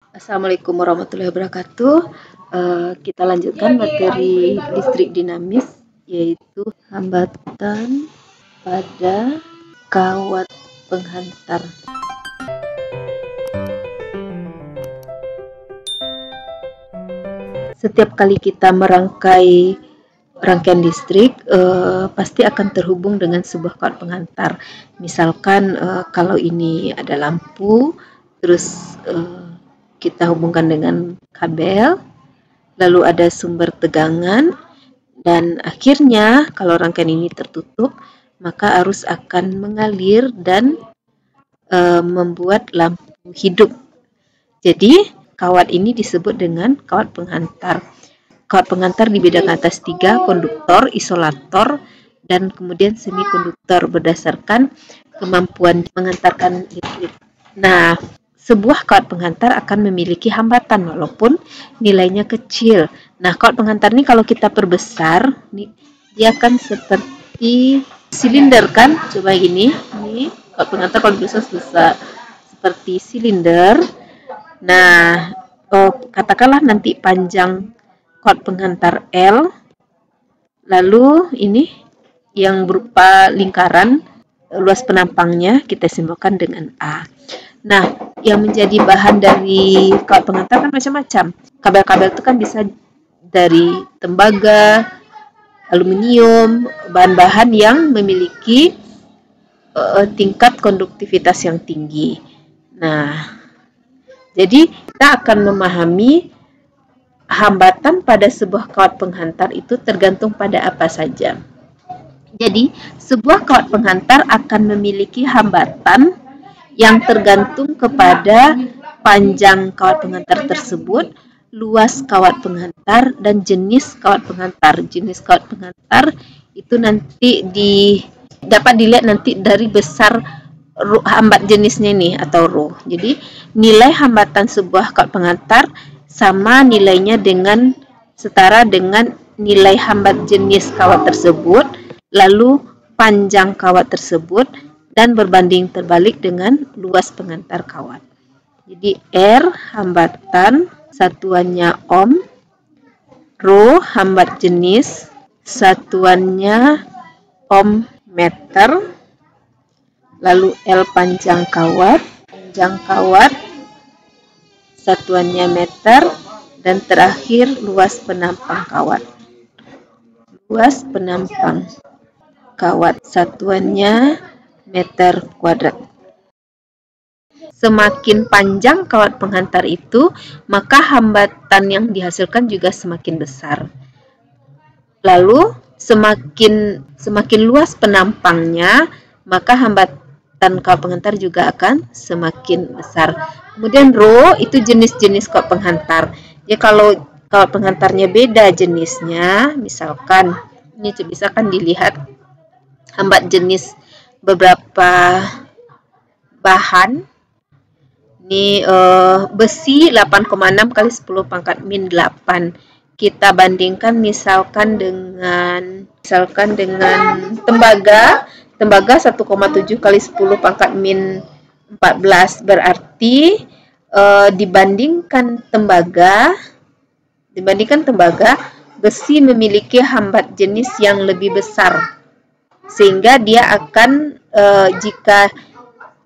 Assalamualaikum warahmatullahi wabarakatuh. Kita lanjutkan materi listrik dinamis, yaitu hambatan pada kawat penghantar. Setiap kali kita merangkai rangkaian listrik, pasti akan terhubung dengan sebuah kawat penghantar. Misalkan kalau ini ada lampu, terus kita hubungkan dengan kabel, lalu ada sumber tegangan, dan akhirnya kalau rangkaian ini tertutup, maka arus akan mengalir dan membuat lampu hidup. Jadi kawat ini disebut dengan kawat penghantar. Kawat penghantar dibedakan atas 3, konduktor, isolator, dan kemudian semikonduktor berdasarkan kemampuan mengantarkan listrik. Nah, sebuah kawat penghantar akan memiliki hambatan walaupun nilainya kecil. Nah, kawat penghantar ini kalau kita perbesar, dia akan seperti silinder kan? Coba gini, ini kawat penghantar kalau dibesar seperti silinder. Nah, katakanlah nanti panjang kawat penghantar L, lalu ini yang berupa lingkaran, luas penampangnya kita simbolkan dengan A. Nah, yang menjadi bahan dari kawat penghantar kan macam-macam. Kabel-kabel itu kan bisa dari tembaga, aluminium, bahan-bahan yang memiliki tingkat konduktivitas yang tinggi. Nah, jadi kita akan memahami hambatan pada sebuah kawat penghantar itu tergantung pada apa saja. Jadi, sebuah kawat penghantar akan memiliki hambatan yang tergantung kepada panjang kawat penghantar tersebut, luas kawat penghantar, dan jenis kawat penghantar. Jenis kawat penghantar itu nanti dapat dilihat nanti dari besar hambat jenisnya nih atau ρ. Jadi, nilai hambatan sebuah kawat penghantar sama nilainya dengan setara dengan nilai hambat jenis kawat tersebut, lalu panjang kawat tersebut, dan berbanding terbalik dengan luas penghantar kawat. Jadi R hambatan satuannya ohm, ρ hambat jenis satuannya ohm meter, lalu L panjang kawat satuannya meter, dan terakhir luas penampang kawat. Luas penampang kawat satuannya meter kuadrat. Semakin panjang kawat penghantar itu, maka hambatan yang dihasilkan juga semakin besar. Lalu semakin luas penampangnya, maka hambatan kawat penghantar juga akan semakin besar. Kemudian ρ itu jenis-jenis kawat penghantar. Ya, kalau kawat penghantarnya beda jenisnya, misalkan ini bisa kan dilihat hambat jenis beberapa bahan. Ini besi 8,6 kali 10 pangkat min 8. Kita bandingkan misalkan dengan tembaga 1,7 kali 10 pangkat min 14, berarti dibandingkan tembaga, besi memiliki hambat jenis yang lebih besar, sehingga dia akan jika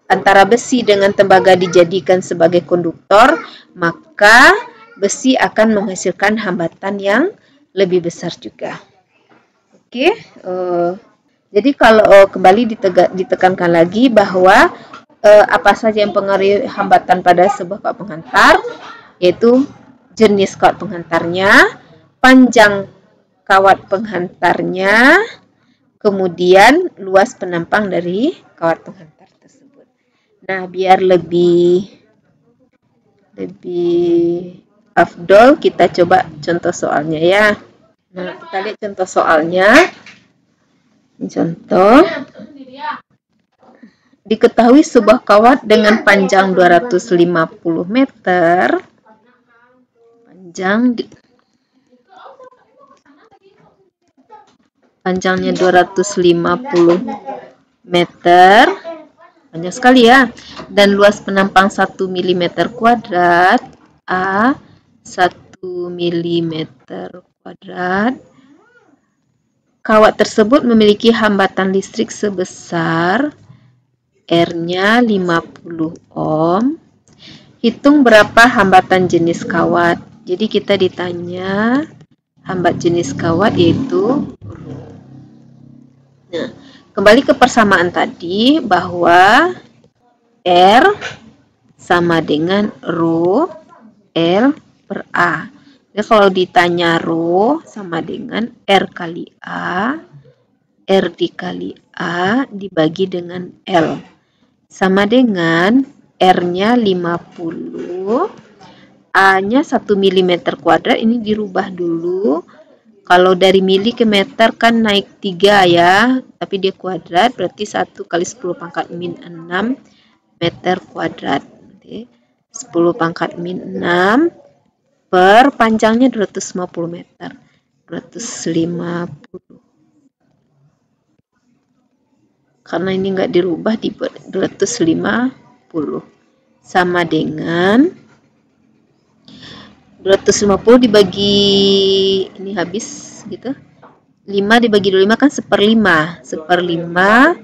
antara besi dengan tembaga dijadikan sebagai konduktor, maka besi akan menghasilkan hambatan yang lebih besar juga. Oke, jadi kalau kembali ditekankan lagi bahwa apa saja yang mempengaruhi hambatan pada sebuah kawat penghantar, yaitu jenis kawat penghantarnya, panjang kawat penghantarnya, kemudian luas penampang dari kawat penghantar tersebut. Nah, biar lebih afdol, kita coba contoh soalnya ya. Nah, kita lihat contoh soalnya. Contoh, diketahui sebuah kawat dengan panjang 250 meter, panjangnya 250 meter, banyak sekali ya, dan luas penampang 1 mm², A 1 mm². Kawat tersebut memiliki hambatan listrik sebesar R-nya 50 ohm. Hitung berapa hambatan jenis kawat. Jadi kita ditanya hambat jenis kawat yaitu Rho. Nah, kembali ke persamaan tadi bahwa R sama dengan Rho L per A. Jadi kalau ditanya Rho sama dengan R kali A, R dikali A dibagi dengan L. Sama dengan R-nya 50, A-nya 1 mm², ini dirubah dulu. Kalau dari mili ke meter kan naik 3 ya, tapi dia kuadrat, berarti 1 kali 10 pangkat min 6 meter kuadrat. 10 pangkat min 6 per panjangnya 250 meter. 250. Karena ini nggak dirubah, dibuat 250. Sama dengan 250 dibagi, ini habis gitu. 5 dibagi 25 kan 1/5. 1/5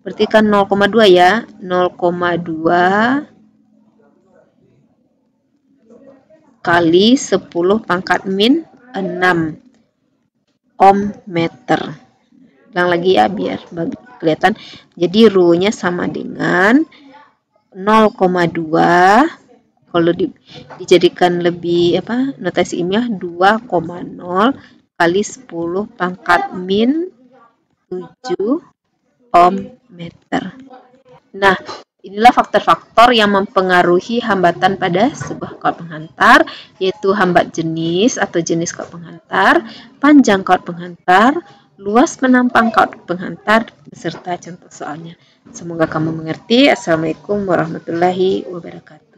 berarti kan 0,2 ya. 0,2 kali 10 pangkat min 6 ohm meter. Ulang lagi ya biar kelihatan. Jadi Rho-nya sama dengan 0,2, kalau dijadikan lebih notasi ilmiah 2,0 kali 10 pangkat min 7 ohm meter. Nah, inilah faktor-faktor yang mempengaruhi hambatan pada sebuah kawat penghantar, yaitu hambat jenis atau jenis kawat penghantar, panjang kawat penghantar, luas penampang kawat penghantar, beserta contoh soalnya. Semoga kamu mengerti. Assalamualaikum warahmatullahi wabarakatuh.